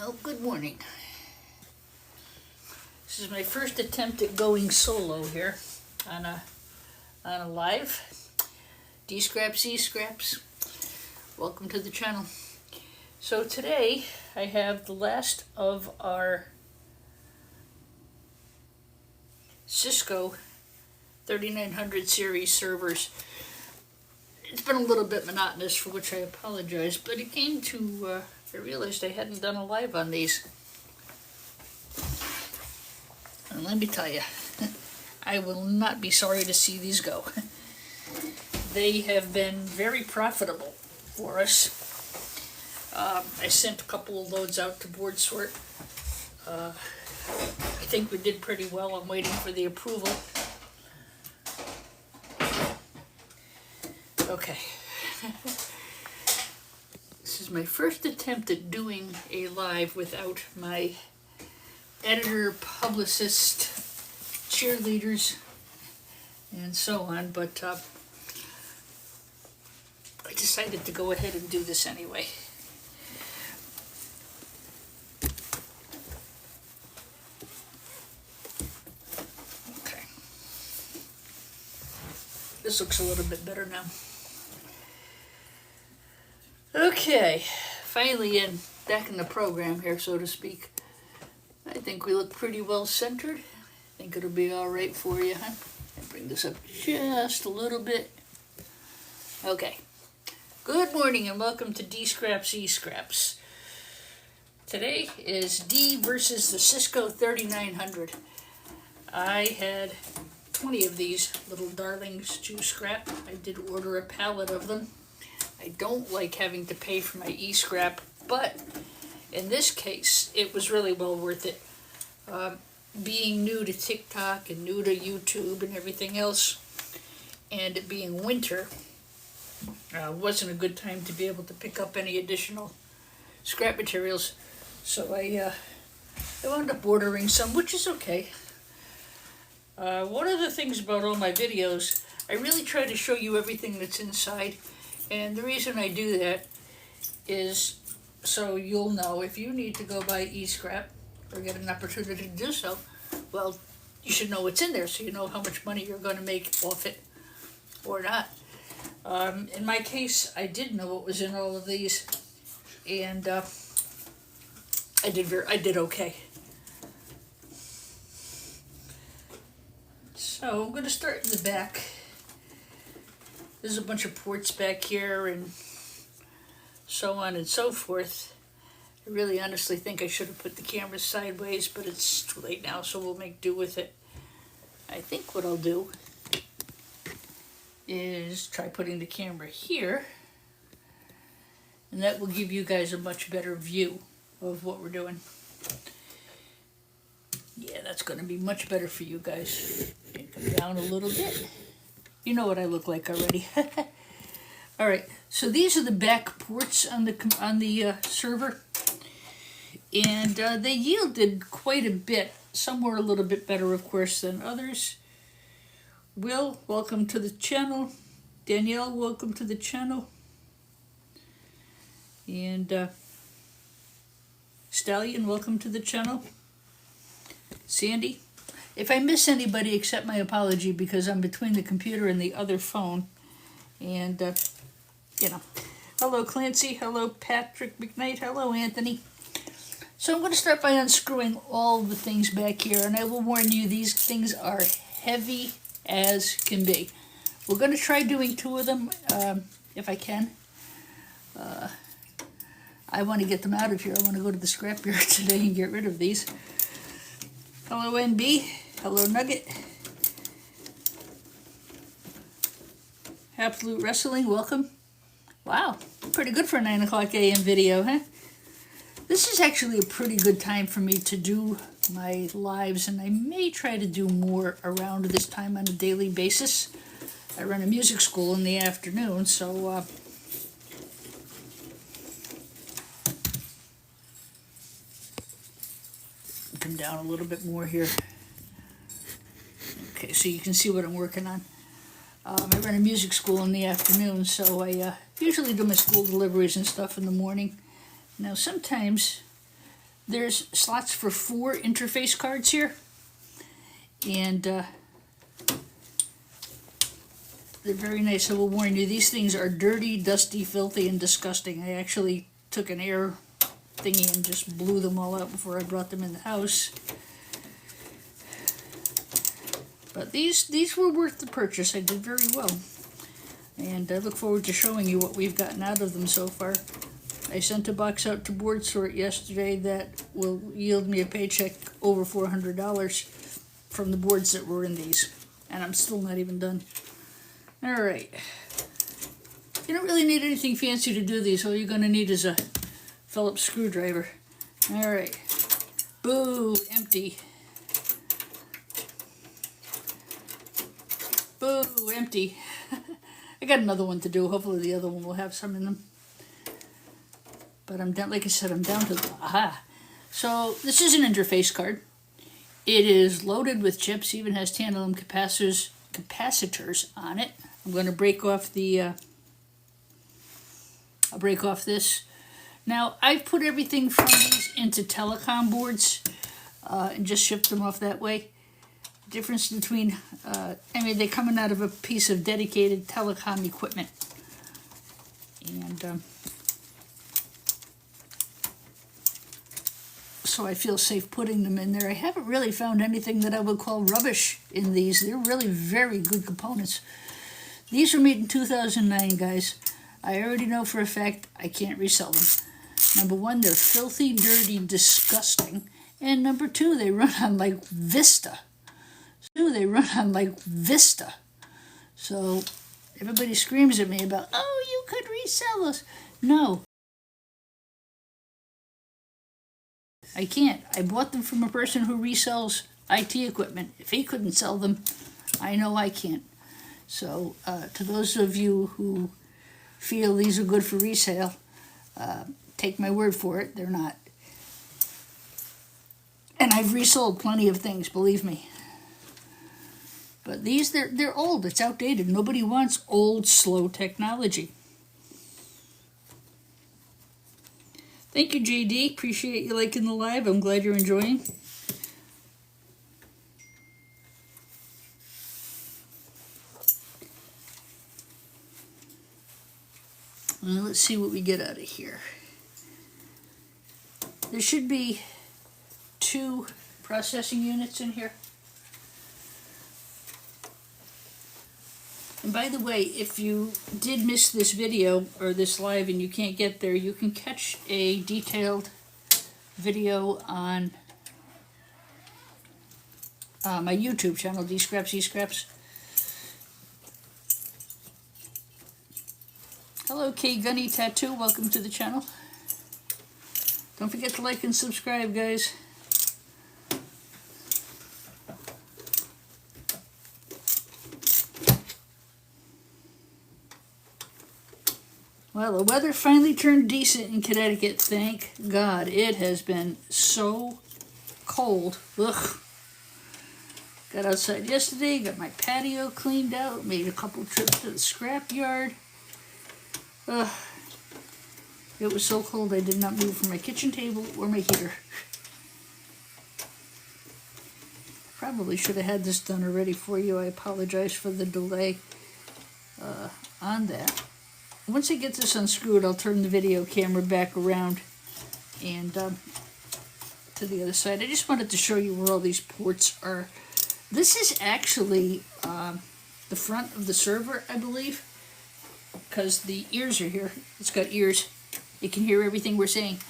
Well, good morning. This is my first attempt at going solo here on a live. D-Scraps, E-Scraps. Welcome to the channel. So today I have the last of our Cisco 3900 series servers. It's been a little bit monotonous, for which I apologize, but it came to, I realized I hadn't done a live on these. And let me tell you, I will not be sorry to see these go. They have been very profitable for us. I sent a couple of loads out to board sort. I think we did pretty well. I'm waiting for the approval. Okay. This is my first attempt at doing a live without my editor, publicist, cheerleaders, and so on, but I decided to go ahead and do this anyway. Okay. This looks a little bit better now. Okay, finally back in the program here, so to speak. I think we look pretty well centered. I think it'll be all right for you, huh? I'll bring this up just a little bit. Okay. Good morning and welcome to D-Scraps, E-Scraps. Today is D versus the Cisco 3900. I had 20 of these little darlings to scrap. I did order a pallet of them. I don't like having to pay for my e-scrap, but in this case, it was really well worth it. Being new to TikTok and new to YouTube and everything else, and it being winter, wasn't a good time to be able to pick up any additional scrap materials. So I wound up ordering some, which is okay. One of the things about all my videos, I really try to show you everything that's inside. And the reason I do that is so you'll know if you need to go buy e-scrap or get an opportunity to do so, well, you should know what's in there so you know how much money you're going to make off it or not. In my case, I did know what was in all of these, and I did okay. So I'm going to start in the back. There's a bunch of ports back here and so on and so forth. I really honestly think I should have put the camera sideways, but it's too late now, so we'll make do with it. I think what I'll do is try putting the camera here, and that will give you guys a much better view of what we're doing. Yeah, that's going to be much better for you guys. Come down a little bit. You know what I look like already. All right, so these are the back ports on the server, and they yielded quite a bit. Some were a little bit better, of course, than others. Will, welcome to the channel. Danielle, welcome to the channel. And Stallion, welcome to the channel. Sandy. If I miss anybody, accept my apology because I'm between the computer and the other phone. And, you know. Hello, Clancy. Hello, Patrick McKnight. Hello, Anthony. So I'm going to start by unscrewing all the things back here. And I will warn you, these things are heavy as can be. We're going to try doing 2 of them, if I can. I want to get them out of here. I want to go to the scrapyard today and get rid of these. Hello, NB. Hello, Nugget. Absolute Wrestling, welcome. Wow, pretty good for a 9 o'clock a.m. video, huh? This is actually a pretty good time for me to do my lives, and I may try to do more around this time on a daily basis. I run a music school in the afternoon, so come down a little bit more here. Okay, so you can see what I'm working on. I run a music school in the afternoon, so I usually do my school deliveries and stuff in the morning. Now sometimes There's slots for 4 interface cards here, and they're very nice. I will warn you, these things are dirty, dusty, filthy, and disgusting. I actually took an air thingy and just blew them all out before I brought them in the house. But these were worth the purchase. I did very well. And I look forward to showing you what we've gotten out of them so far. I sent a box out to Board Sort yesterday that will yield me a paycheck over $400 from the boards that were in these. And I'm still not even done. Alright. You don't really need anything fancy to do these. All you're going to need is a Phillips screwdriver. Alright. Boo! Empty. Boo! Empty. I got another one to do. Hopefully the other one will have some in them. But I'm down, like I said, I'm down to the, aha. So this is an interface card. It is loaded with chips, even has tantalum capacitors on it. I'm going to break off the, I'll break off this. Now, I've put everything from these into telecom boards and just shipped them off that way. Difference between, I mean, they're coming out of a piece of dedicated telecom equipment. And so I feel safe putting them in there. I haven't really found anything that I would call rubbish in these. They're really very good components. These were made in 2009, guys. I already know for a fact I can't resell them. Number one, they're filthy, dirty, disgusting. And number two, they run on like Vista. So everybody screams at me about, oh, you could resell us. No. I can't. I bought them from a person who resells IT equipment. If he couldn't sell them, I know I can't. So to those of you who feel these are good for resale, take my word for it. They're not. And I've resold plenty of things, believe me. But these, they're old. It's outdated. Nobody wants old, slow technology. Thank you, JD. Appreciate you liking the live. I'm glad you're enjoying. Well, let's see what we get out of here. There should be 2 processing units in here. And by the way, if you did miss this video or this live and you can't get there, you can catch a detailed video on my YouTube channel, D-Scraps, E-Scraps. Hello, K Gunny Tattoo. Welcome to the channel. Don't forget to like and subscribe, guys. Well, the weather finally turned decent in Connecticut, thank God. It has been so cold. Ugh. Got outside yesterday, got my patio cleaned out, made a couple trips to the scrap yard. Ugh. It was so cold I did not move from my kitchen table or my heater. Probably should have had this done already for you. I apologize for the delay on that. Once I get this unscrewed, I'll turn the video camera back around and to the other side. I just wanted to show you where all these ports are. This is actually the front of the server, I believe, because the ears are here. It's got ears. You can hear everything we're saying.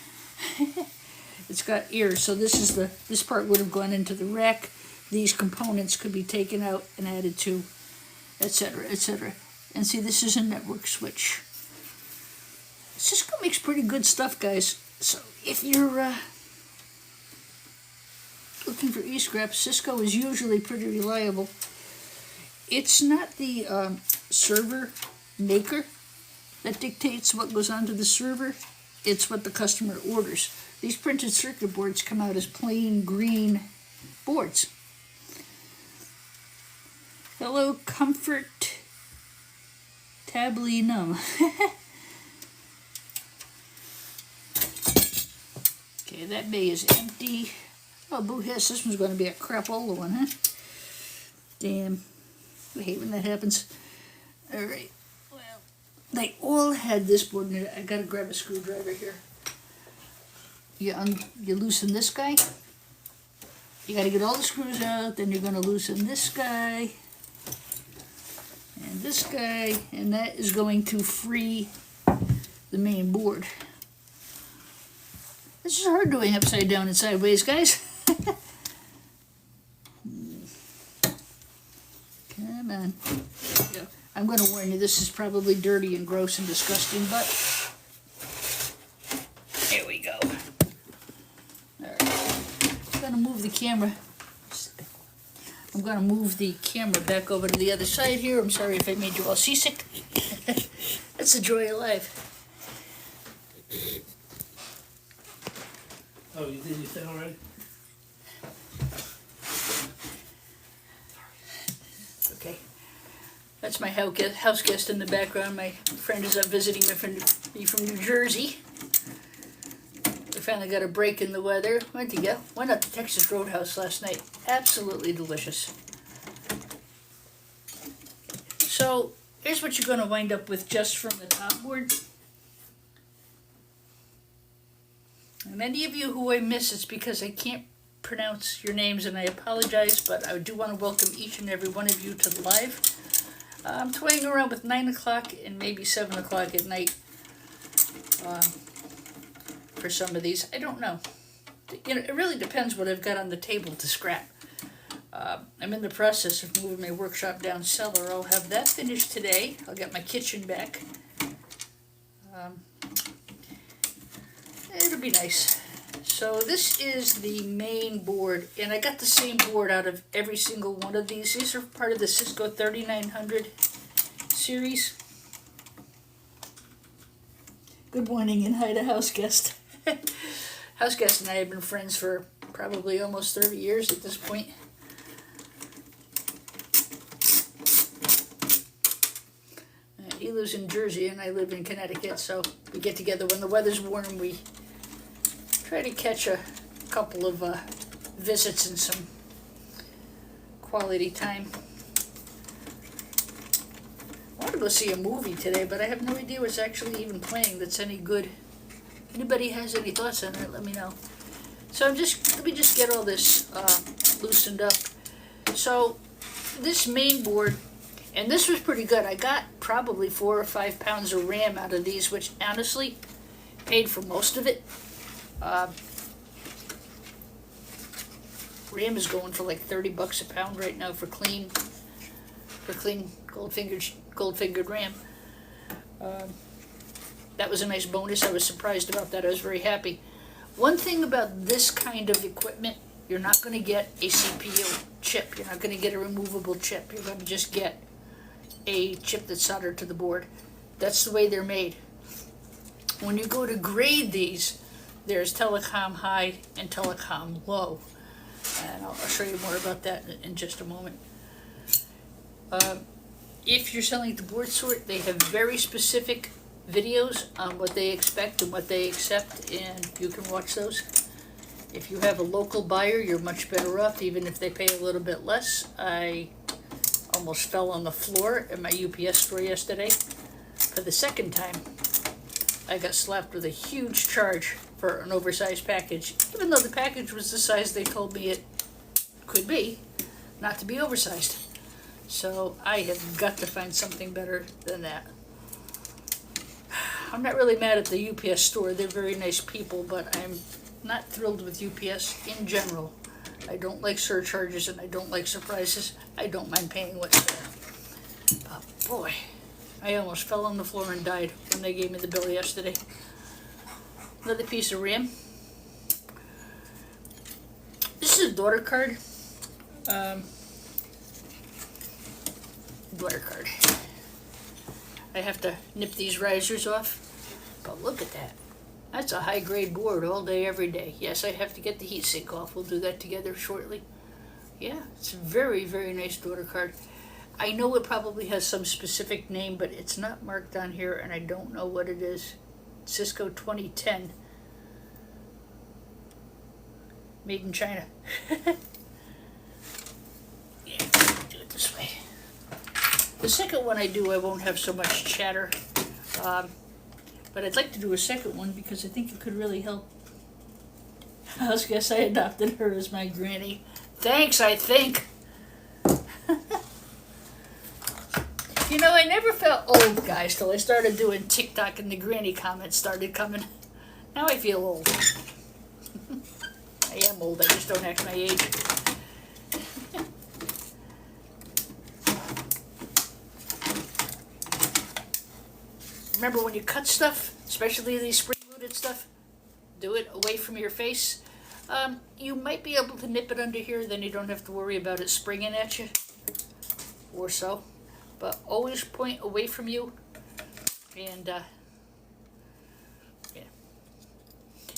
It's got ears, so this part would have gone into the rack. These components could be taken out and added to, etc., etc. And see, this is a network switch. Cisco makes pretty good stuff, guys. So if you're looking for e-scraps, Cisco is usually pretty reliable. It's not the server maker that dictates what goes onto the server. It's what the customer orders. These printed circuit boards come out as plain green boards. Hello, Comfort Tablinum. Okay, Okay, that bay is empty. Oh, boo hiss, this one's going to be a crapola one, huh? Damn. I hate when that happens. Alright, well, they all had this board in it. I gotta grab a screwdriver here. You loosen this guy. You gotta get all the screws out, then you're gonna loosen this guy. And this guy, and that is going to free the main board. This is hard doing upside down and sideways, guys. Come on. There we go. I'm going to warn you, this is probably dirty and gross and disgusting, but there we go. Alright. I'm going to move the camera. I'm going to move the camera back over to the other side here. I'm sorry if I made you all seasick. That's the joy of life. Oh, you did your thing already? Okay. That's my house guest in the background. My friend is up visiting me from New Jersey. We finally got a break in the weather. Went out to Texas Roadhouse last night. Absolutely delicious. So, here's what you're going to wind up with just from the top board. And any of you who I miss, it's because I can't pronounce your names, and I apologize, but I do want to welcome each and every one of you to the live. I'm toying around with 9 o'clock and maybe 7 o'clock at night for some of these. I don't know. You know, it really depends what I've got on the table to scrap. I'm in the process of moving my workshop down cellar. I'll have that finished today. I'll get my kitchen back. It'll be nice. So this is the main board, and I got the same board out of every single one of these. These are part of the Cisco 3900 series. Good morning and hi to house guest. House guest and I have been friends for probably almost 30 years at this point. He lives in Jersey and I live in Connecticut, so we get together when the weather's warm. We try to catch a couple of visits and some quality time. I want to go see a movie today, but I have no idea what's actually even playing that's any good. If anybody has any thoughts on it, let me know. So let me just get all this loosened up. So this main board, and this was pretty good. I got probably 4 or 5 pounds of RAM out of these, which honestly paid for most of it. RAM is going for like 30 bucks a pound right now for clean gold-fingered RAM. That was a nice bonus. I was surprised about that. I was very happy. One thing about this kind of equipment, you're not going to get a CPU chip. You're not going to get a removable chip. You're going to just get a chip that's soldered to the board. That's the way they're made. When you go to grade these, there's telecom high and telecom low. And I'll show you more about that in just a moment. If you're selling the board sort, they have very specific videos on what they expect and what they accept, and you can watch those. If you have a local buyer, you're much better off, even if they pay a little bit less. I almost fell on the floor at my UPS store yesterday. For the second time, I got slapped with a huge charge for an oversized package, even though the package was the size they told me it could be, not to be oversized. So I have got to find something better than that. I'm not really mad at the UPS store. They're very nice people, but I'm not thrilled with UPS in general. I don't like surcharges and I don't like surprises. I don't mind paying what's there. But boy, I almost fell on the floor and died when they gave me the bill yesterday. Another piece of RAM. This is a daughter card. Daughter card. I have to nip these risers off. But look at that. That's a high grade board all day, every day. Yes, I have to get the heatsink off. We'll do that together shortly. Yeah, it's a very, very nice daughter card. I know it probably has some specific name, but it's not marked on here, and I don't know what it is. Cisco 2010. Made in China. Yeah, do it this way. The second one I do, I won't have so much chatter. But I'd like to do a second one because I think it could really help. I guess I adopted her as my granny. Thanks, I think. You know, I never felt old, guys, till I started doing TikTok and the granny comments started coming. Now I feel old. I am old, I just don't act my age. Remember when you cut stuff, especially these spring-loaded stuff, do it away from your face. You might be able to nip it under here, then you don't have to worry about it springing at you, or so. But always point away from you, and yeah.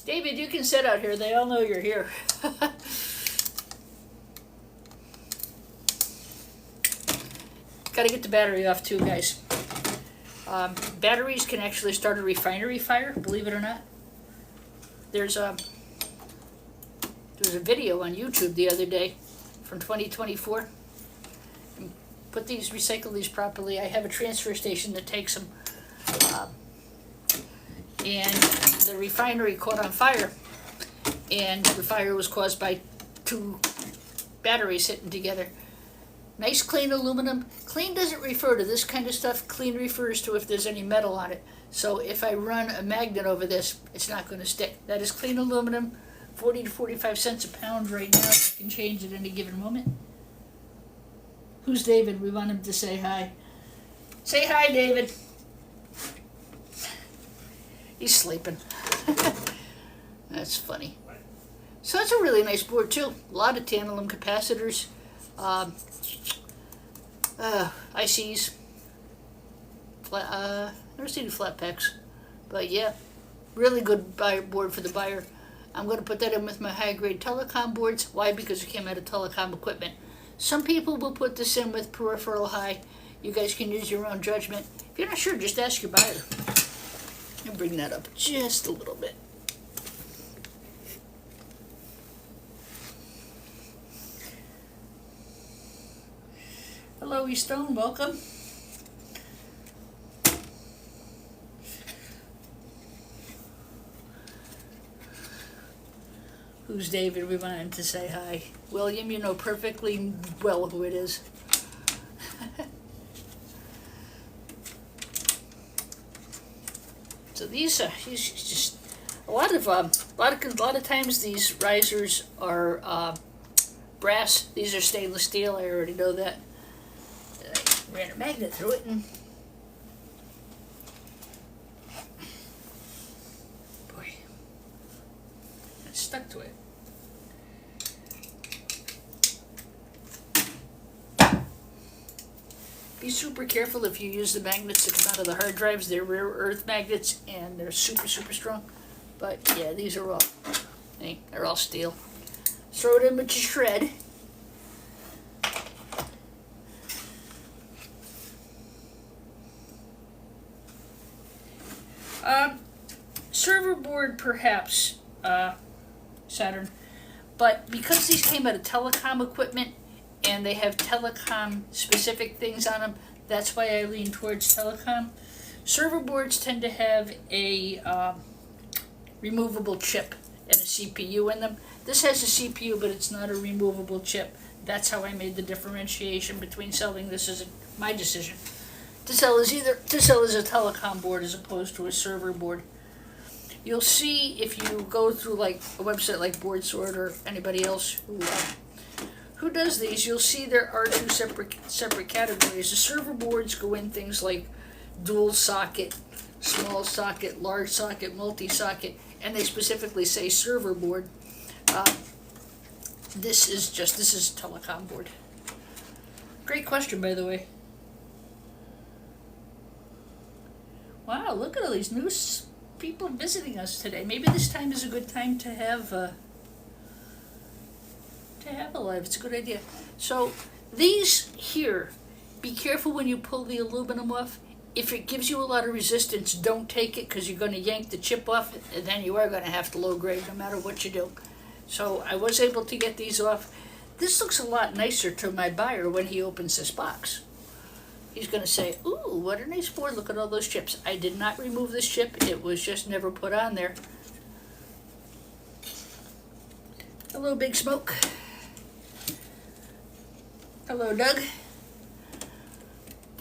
David, you can sit out here, they all know you're here. Gotta get the battery off too, guys. Batteries can actually start a refinery fire, believe it or not. There's a video on YouTube the other day from 2024. Recycle these properly. I have a transfer station that takes them. And the refinery caught on fire. And the fire was caused by two batteries hitting together. Nice clean aluminum. Clean doesn't refer to this kind of stuff. Clean refers to if there's any metal on it. So if I run a magnet over this, it's not going to stick. That is clean aluminum, 40 to 45 cents a pound right now. I can change at any given moment. Who's David? We want him to say hi. Say hi, David. He's sleeping. That's funny. So that's a really nice board too. A lot of tantalum capacitors. ICs. Never seen flat packs. But yeah, really good board for the buyer. I'm going to put that in with my high-grade telecom boards. Why? Because it came out of telecom equipment. Some people will put this in with peripheral high. You guys can use your own judgment. If you're not sure, just ask your buyer. I'll bring that up just a little bit. Hello, Stone. Welcome. Who's David? We want him to say hi. William, you know perfectly well who it is. So these just a lot of times these risers are brass. These are stainless steel. I already know that. I ran a magnet through it and boy, it stuck to it. Be super careful if you use the magnets that come out of the hard drives. They're rare earth magnets and they're super strong. But yeah, these are all, they're all steel. Throw it in with your shred. Server board perhaps, Saturn. But because these came out of telecom equipment, and they have telecom specific things on them, that's why I lean towards telecom. Server boards tend to have a removable chip and a CPU in them. This has a CPU, but it's not a removable chip. That's how I made the differentiation between selling this as my decision to sell as a telecom board as opposed to a server board. You'll see if you go through like a website like BoardSword or anybody else who does these, you'll see there are two separate categories. The server boards go in things like dual socket, small socket, large socket, multi-socket, and they specifically say server board. This is telecom board. Great question, by the way. Wow, look at all these new people visiting us today. Maybe this time is a good time to have a live. It's a good idea. So these here, be careful when you pull the aluminum off. If it gives you a lot of resistance, don't take it because you're going to yank the chip off, and then you are going to have to low grade no matter what you do. So I was able to get these off. This looks a lot nicer to my buyer when he opens this box. He's going to say, ooh, what a nice board, look at all those chips. I did not remove this chip, it was just never put on there. Hello, Big Smoke. Hello, Doug.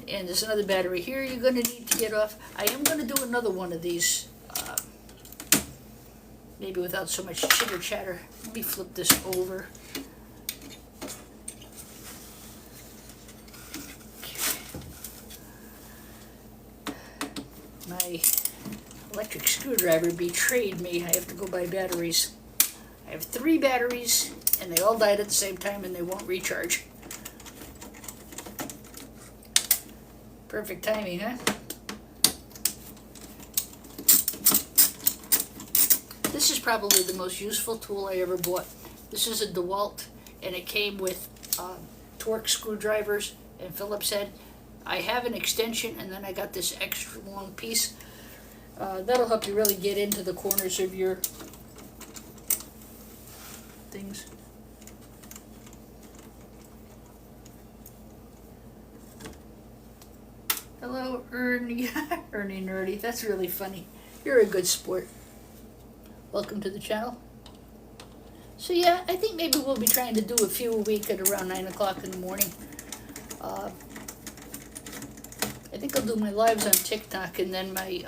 And there's another battery here you're going to need to get off. I am going to do another one of these, maybe without so much chitter chatter. Let me flip this over. My electric screwdriver betrayed me. I have to go buy batteries. I have 3 batteries, and they all died at the same time, and they won't recharge. Perfect timing, huh? This is probably the most useful tool I ever bought. This is a DeWalt, and it came with Torx screwdrivers and Phillips head. I have an extension, and then I got this extra long piece. That'll help you really get into the corners of your things. Hello, Ernie. Ernie Nerdy. That's really funny. You're a good sport. Welcome to the channel. So yeah, I think maybe we'll be trying to do a few a week at around 9 o'clock in the morning. I think I'll do my lives on TikTok and then my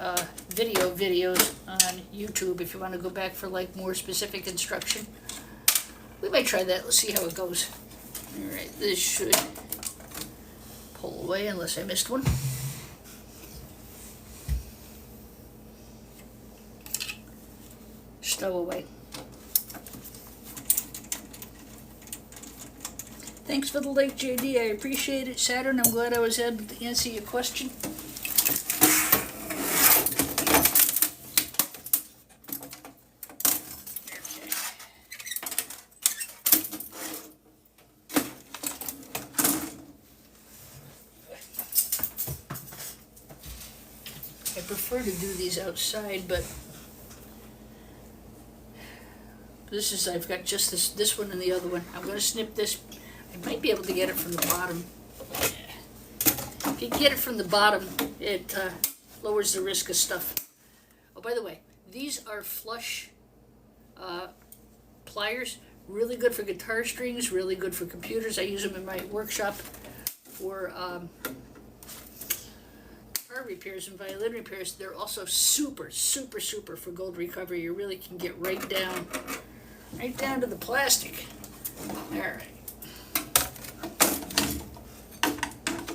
videos on YouTube if you want to go back for like more specific instruction. We might try that. Let's see how it goes. Alright, this should pull away unless I missed one. Stow away. Thanks for the like, JD. I appreciate it. Saturn, I'm glad I was able to answer your question. I prefer to do these outside, but this is, I've got just this one and the other one. I'm going to snip this. I might be able to get it from the bottom. If you get it from the bottom, it lowers the risk of stuff. Oh, by the way, these are flush pliers. Really good for guitar strings, really good for computers. I use them in my workshop for guitar repairs and violin repairs. They're also super, super, super for gold recovery. You really can get right down to the plastic. All right.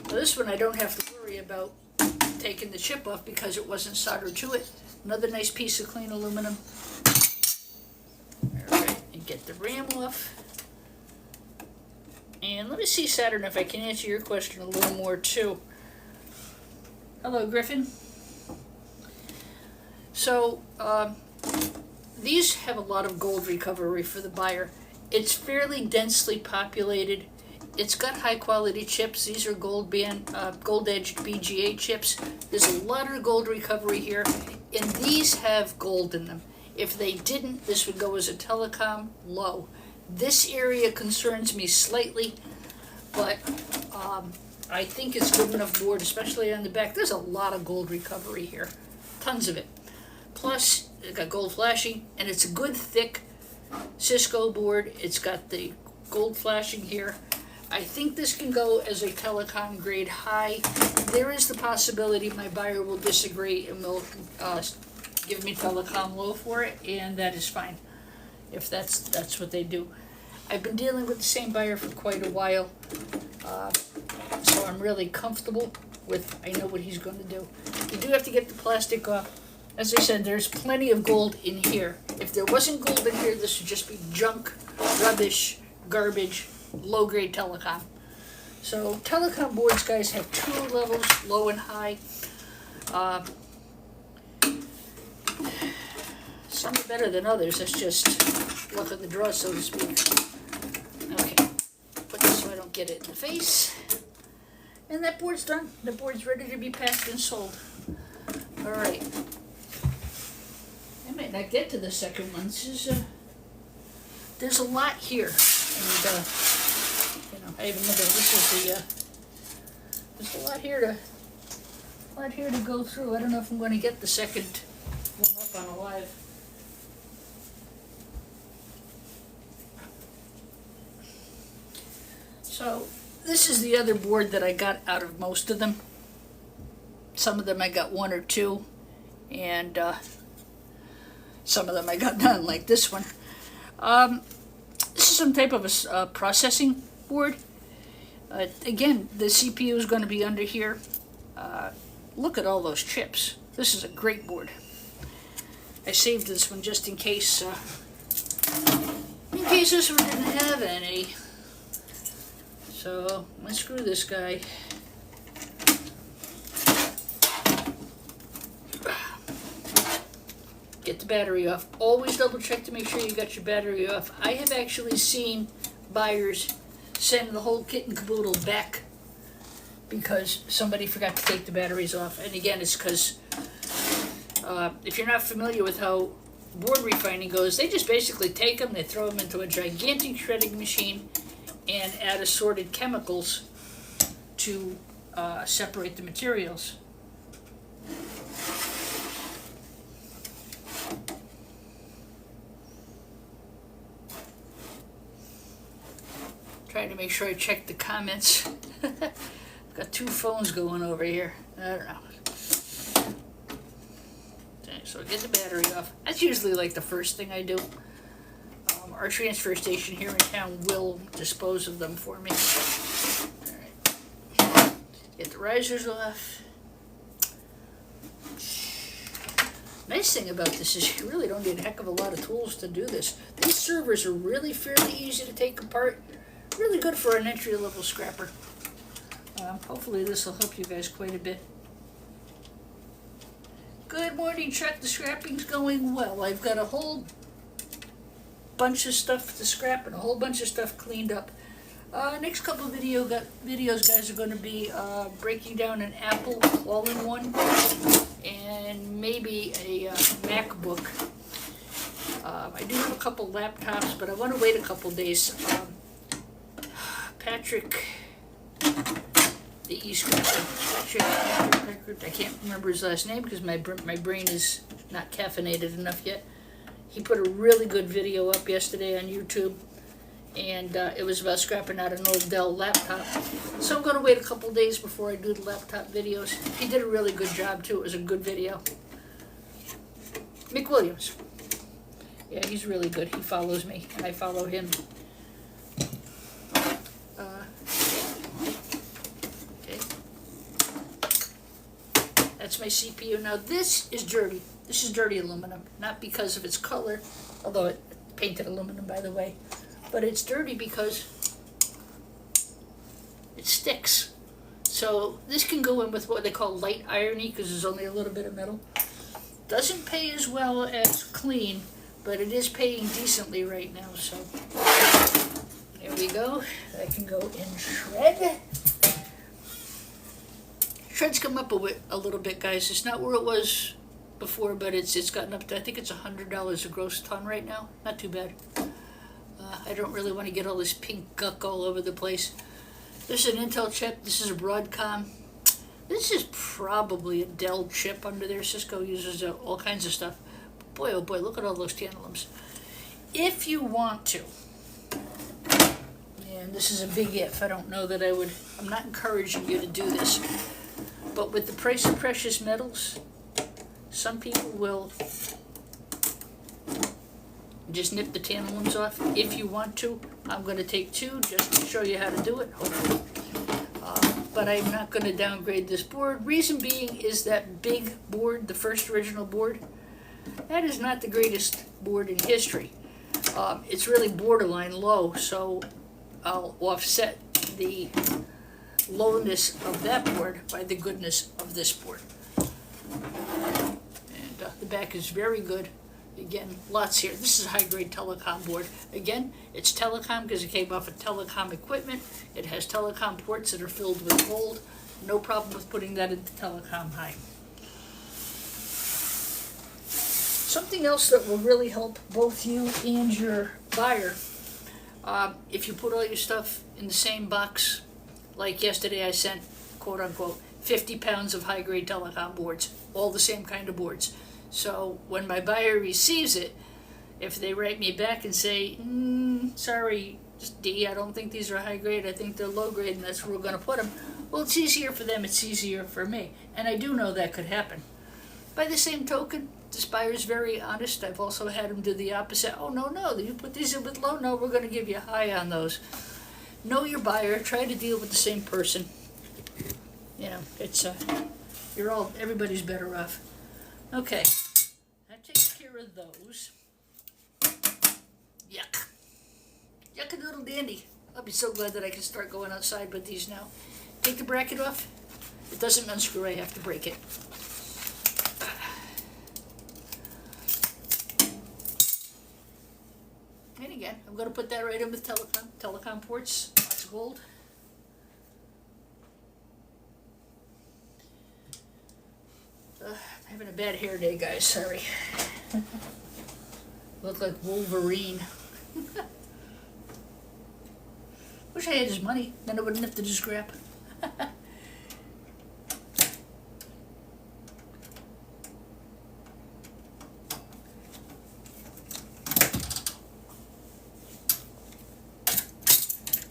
Now this one I don't have to worry about taking the chip off because it wasn't soldered to it. Another nice piece of clean aluminum. Alright, and get the RAM off. And let me see, Saturn, if I can answer your question a little more too. Hello, Griffin. So, these have a lot of gold recovery for the buyer. It's fairly densely populated. It's got high quality chips. These are gold edged BGA chips. There's a lot of gold recovery here, and these have gold in them. If they didn't, this would go as a telecom low. This area concerns me slightly, but I think it's good enough board, especially on the back. There's a lot of gold recovery here, tons of it. Plus, it's got gold flashing, and it's a good thick Cisco board. It's got the gold flashing here. I think this can go as a telecom grade high. There is the possibility my buyer will disagree and will give me telecom low for it, and that is fine if that's what they do. I've been dealing with the same buyer for quite a while, so I'm really comfortable with, I know what he's going to do. You do have to get the plastic off. As I said, there's plenty of gold in here. If there wasn't gold in here, this would just be junk, rubbish, garbage, low-grade telecom. So telecom boards, guys, have 2 levels, low and high. Some are better than others. That's just luck of the draw, so to speak. Okay, put this so I don't get it in the face. And that board's done. The board's ready to be packed and sold. All right. I might not get to the second one. This is there's a lot here, and you know, I even remember this is the there's a lot here to go through. I don't know if I'm going to get the second one up on a live. So this is the other board that I got out of most of them. Some of them I got one or two, and some of them I got none, like this one. This is some type of a processing board. Again, the CPU is going to be under here. Look at all those chips. This is a great board. I saved this one just in case this one didn't have any. So let's screw this guy. Get the battery off. Always double check to make sure you got your battery off. I have actually seen buyers send the whole kit and caboodle back because somebody forgot to take the batteries off. And again, it's because if you're not familiar with how board refining goes, they just basically take them, they throw them into a gigantic shredding machine and add assorted chemicals to separate the materials. Trying to make sure I check the comments. I've got two phones going over here. I don't know. Okay, so get the battery off. That's usually like the first thing I do. Our transfer station here in town will dispose of them for me. Alright. Get the risers off. Nice thing about this is you really don't need a heck of a lot of tools to do this. These servers are really fairly easy to take apart. Really good for an entry-level scrapper. Hopefully this will help you guys quite a bit. Good morning, Chuck. The scrapping's going well. I've got a whole bunch of stuff to scrap and a whole bunch of stuff cleaned up. Next couple of videos, guys, are going to be breaking down an Apple all-in-one and maybe a MacBook. I do have a couple laptops, but I want to wait a couple days. Patrick, the e-scrapper, I can't remember his last name because my brain is not caffeinated enough yet. He put a really good video up yesterday on YouTube, and it was about scrapping out an old Dell laptop. So I'm going to wait a couple days before I do the laptop videos. He did a really good job too. It was a good video. Mick Williams. Yeah, he's really good. He follows me, and I follow him. Okay. That's my CPU. Now this is dirty. This is dirty aluminum, not because of its color, although it's painted aluminum, by the way, but it's dirty because it sticks. So this can go in with what they call light irony because there's only a little bit of metal. Doesn't pay as well as clean, but it is paying decently right now. So there we go. That can go in shred. Shred's come up a little bit, guys. It's not where it was before, but it's gotten up to, I think it's $100 a gross ton right now. Not too bad. I don't really want to get all this pink guck all over the place. This is an Intel chip. This is a Broadcom. This is probably a Dell chip under there. Cisco uses all kinds of stuff. Boy, oh boy, look at all those tantalums. If you want to, and this is a big if, I don't know that I'm not encouraging you to do this, but with the price of precious metals, some people will just nip the tantalums off. If you want to, I'm going to take two just to show you how to do it, hopefully. But I'm not going to downgrade this board. Reason being is that big board, the first original board, that is not the greatest board in history. It's really borderline low, so I'll offset the lowness of that board by the goodness of this board. And the back is very good. Again, lots here. This is a high-grade telecom board. Again, it's telecom because it came off of telecom equipment. It has telecom ports that are filled with gold. No problem with putting that into telecom high. Something else that will really help both you and your buyer If you put all your stuff in the same box, like yesterday I sent, quote unquote, 50 pounds of high-grade telecom boards, all the same kind of boards. So when my buyer receives it, if they write me back and say, sorry, D, I don't think these are high grade, I think they're low grade, and that's where we're going to put them, well, it's easier for them, it's easier for me. And I do know that could happen. By the same token, this buyer's very honest. I've also had him do the opposite. Oh, no, you put these in with low, no, we're going to give you high on those. Know your buyer, try to deal with the same person. You know, it's, everybody's better off. Okay, that takes care of those. Yuck. Yuck-a-doodle dandy. I'll be so glad that I can start going outside with these now. Take the bracket off. It doesn't unscrew, I have to break it. And again, I'm going to put that right in with telecom ports. Lots of gold. I'm having a bad hair day, guys. Sorry. Look like Wolverine. Wish I had his money, then I wouldn't have to do scrap. I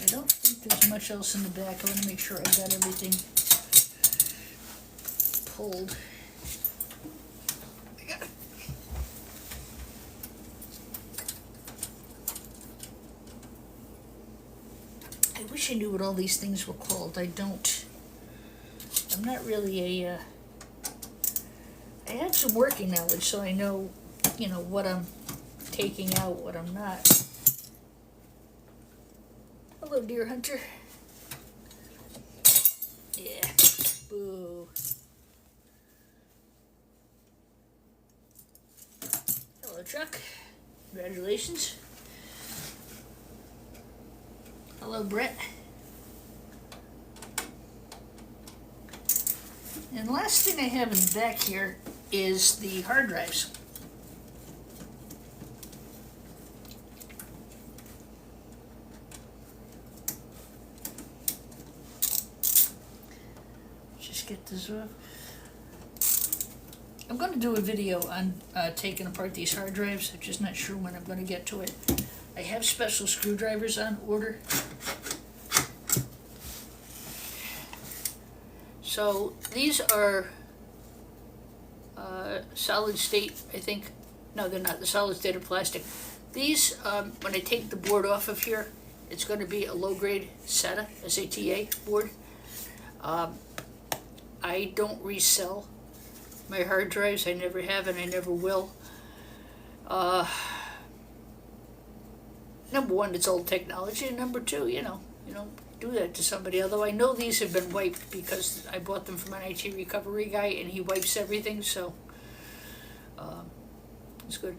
don't think there's much else in the back. I want to make sure I got everything pulled. I got it. I wish I knew what all these things were called. I don't. I'm not really a, I have some working knowledge, so I know, you know, what I'm taking out, what I'm not. Hello, deer hunter. Yeah. Boo. Hello, Chuck. Congratulations. Hello, Brett. And the last thing I have in the back here is the hard drives. Just get this off. I'm going to do a video on taking apart these hard drives. I'm just not sure when I'm going to get to it. I have special screwdrivers on order. So these are solid state, I think. No, they're not. The solid state are plastic. These, when I take the board off of here, it's going to be a low-grade SATA, S-A-T-A board. I don't resell my hard drives. I never have and I never will. Number one, it's old technology, and number two, you don't do that to somebody. Although I know these have been wiped because I bought them from an IT recovery guy, and he wipes everything, so it's good.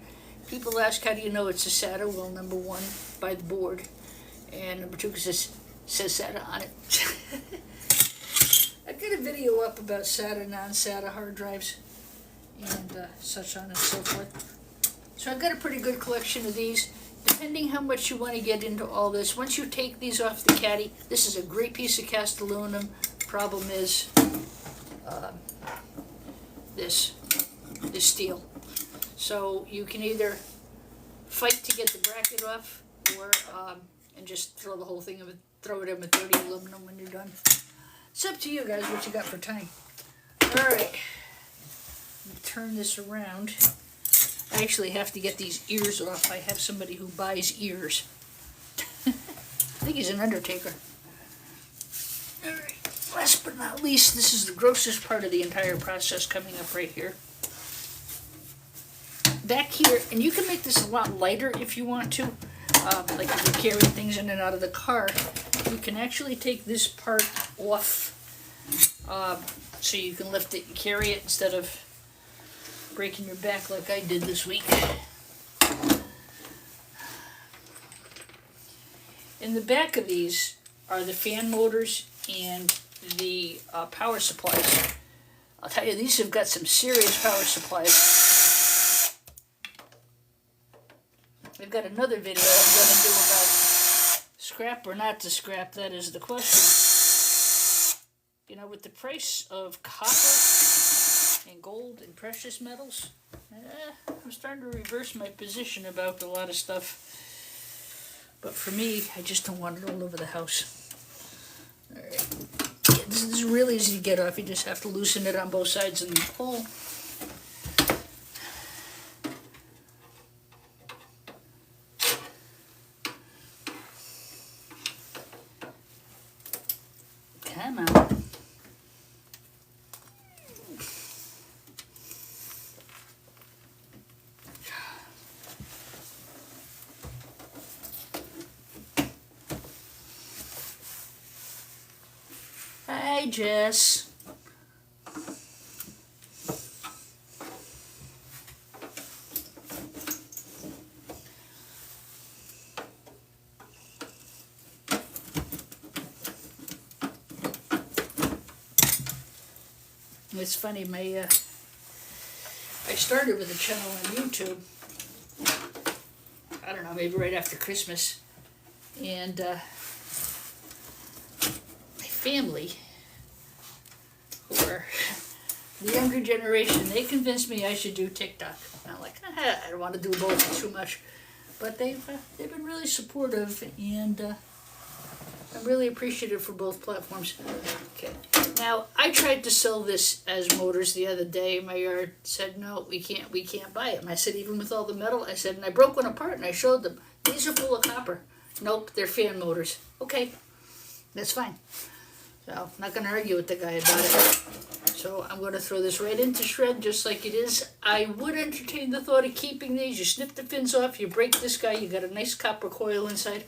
People ask, how do you know it's a SATA? Well, number one, by the board, and number two, because it says SATA on it. I've got a video up about SATA, non-SATA hard drives, and such on and so forth. So I've got a pretty good collection of these. Depending how much you want to get into all this, once you take these off the caddy, this is a great piece of cast aluminum. Problem is this steel. So you can either fight to get the bracket off, or and just throw the whole thing in, throw it in with 30 aluminum when you're done. It's up to you guys what you got for time. All right, let me turn this around. I actually have to get these ears off. I have somebody who buys ears. I think he's an undertaker. Alright, last but not least, this is the grossest part of the entire process coming up right here. Back here, and you can make this a lot lighter if you want to, like if you're carrying things in and out of the car, you can actually take this part off so you can lift it and carry it instead of breaking your back like I did this week. In the back of these are the fan motors and the power supplies. I'll tell you, these have got some serious power supplies. We've got another video I'm going to do about Scrap or not to scrap, that is the question. You know, with the price of copper and gold and precious metals, I'm starting to reverse my position about a lot of stuff. But for me, I just don't want it all over the house. Alright. Yeah, this is real easy to get off. You just have to loosen it on both sides of the hole. Come on. Hi, Jess. It's funny, I started with a channel on YouTube, I don't know, maybe right after Christmas, and my family, who are the younger generation, they convinced me I should do TikTok. And I'm like, I don't want to do both too much, but they've been really supportive, and I'm really appreciative for both platforms. Okay. Now, I tried to sell this as motors the other day. My yard said, no, we can't buy it. And I said, even with all the metal, I said, and I broke one apart and I showed them. These are full of copper. Nope, they're fan motors. Okay, that's fine. So, I'm not going to argue with the guy about it. So, I'm going to throw this right into shred just like it is. I would entertain the thought of keeping these. You snip the fins off, you break this guy, you got a nice copper coil inside.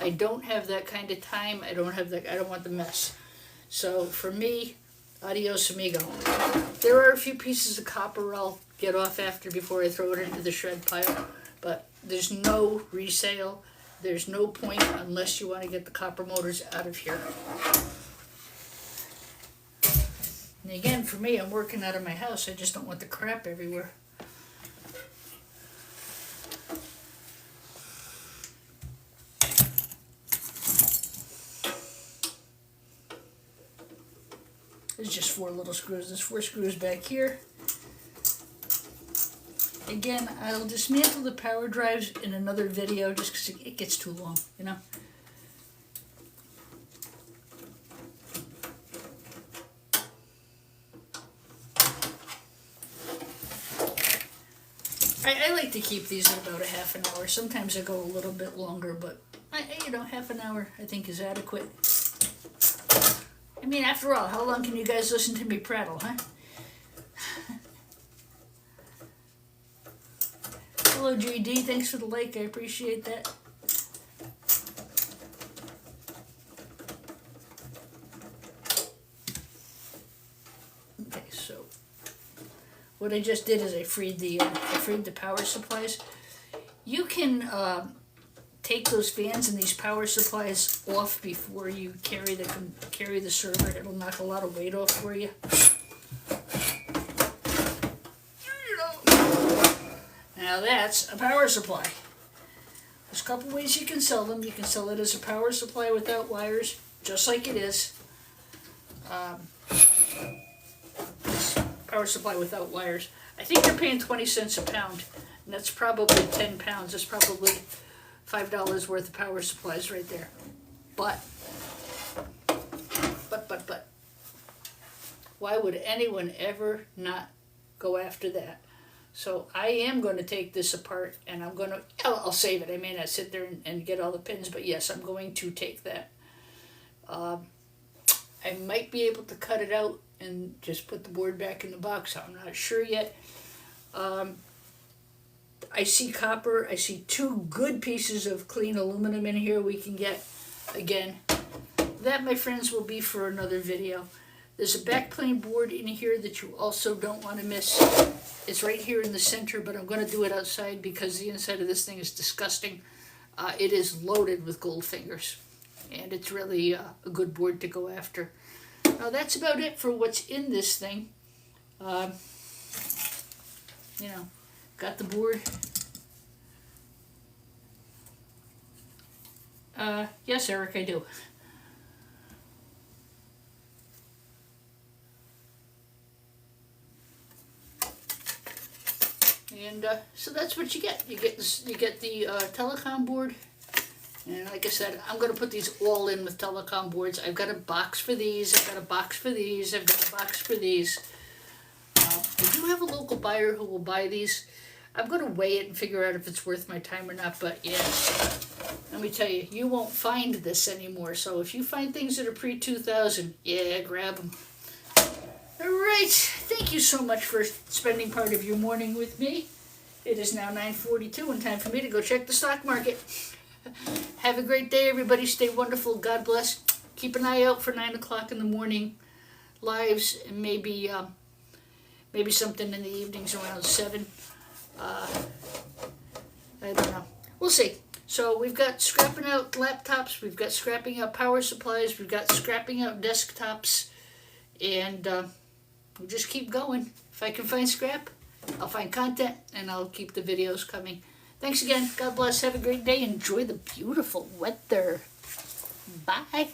I don't have that kind of time. I don't want the mess. So for me, adios amigo. There are a few pieces of copper I'll get off after before I throw it into the shred pile, but there's no resale. There's no point unless you want to get the copper motors out of here. And again, for me, I'm working out of my house. I just don't want the crap everywhere. There's just 4 little screws. There's 4 screws back here. Again, I'll dismantle the power drives in another video just because it gets too long, you know. I like to keep these at about a half an hour. Sometimes I go a little bit longer, but half an hour I think is adequate. I mean, after all, how long can you guys listen to me prattle, huh? Hello, GD. Thanks for the like. I appreciate that. Okay, so what I just did is I freed the power supplies. You can take those fans and these power supplies off before you carry the server. It'll knock a lot of weight off for you. Now that's a power supply. There's a couple ways you can sell them. You can sell it as a power supply without wires, just like it is. Power supply without wires. I think they're paying 20 cents a pound, and that's probably 10 pounds. That's probably $5 worth of power supplies right there. But, why would anyone ever not go after that? So I am going to take this apart, and I'll save it. I may not sit there and get all the pins, but yes, I'm going to take that. I might be able to cut it out and just put the board back in the box. I'm not sure yet. I see copper. I see 2 good pieces of clean aluminum in here we can get. Again, that, my friends, will be for another video. There's a backplane board in here that you also don't want to miss. It's right here in the center, but I'm going to do it outside because the inside of this thing is disgusting. It is loaded with gold fingers, and it's really a good board to go after. Now that's about it for what's in this thing. Got the board. Yes, Eric, I do. And so that's what you get. You get the telecom board. And like I said, I'm going to put these all in with telecom boards. I've got a box for these. I've got a box for these. I've got a box for these. I do have a local buyer who will buy these. I'm going to weigh it and figure out if it's worth my time or not. But yeah, let me tell you, you won't find this anymore. So if you find things that are pre-2000, yeah, grab them. All right. Thank you so much for spending part of your morning with me. It is now 9:42 and time for me to go check the stock market. Have a great day, everybody. Stay wonderful. God bless. Keep an eye out for 9 o'clock in the morning lives, and maybe something in the evenings around 7. I don't know. We'll see. So we've got scrapping out laptops. We've got scrapping out power supplies. We've got scrapping out desktops. And we'll just keep going. If I can find scrap, I'll find content, and I'll keep the videos coming. Thanks again. God bless. Have a great day. Enjoy the beautiful weather. Bye.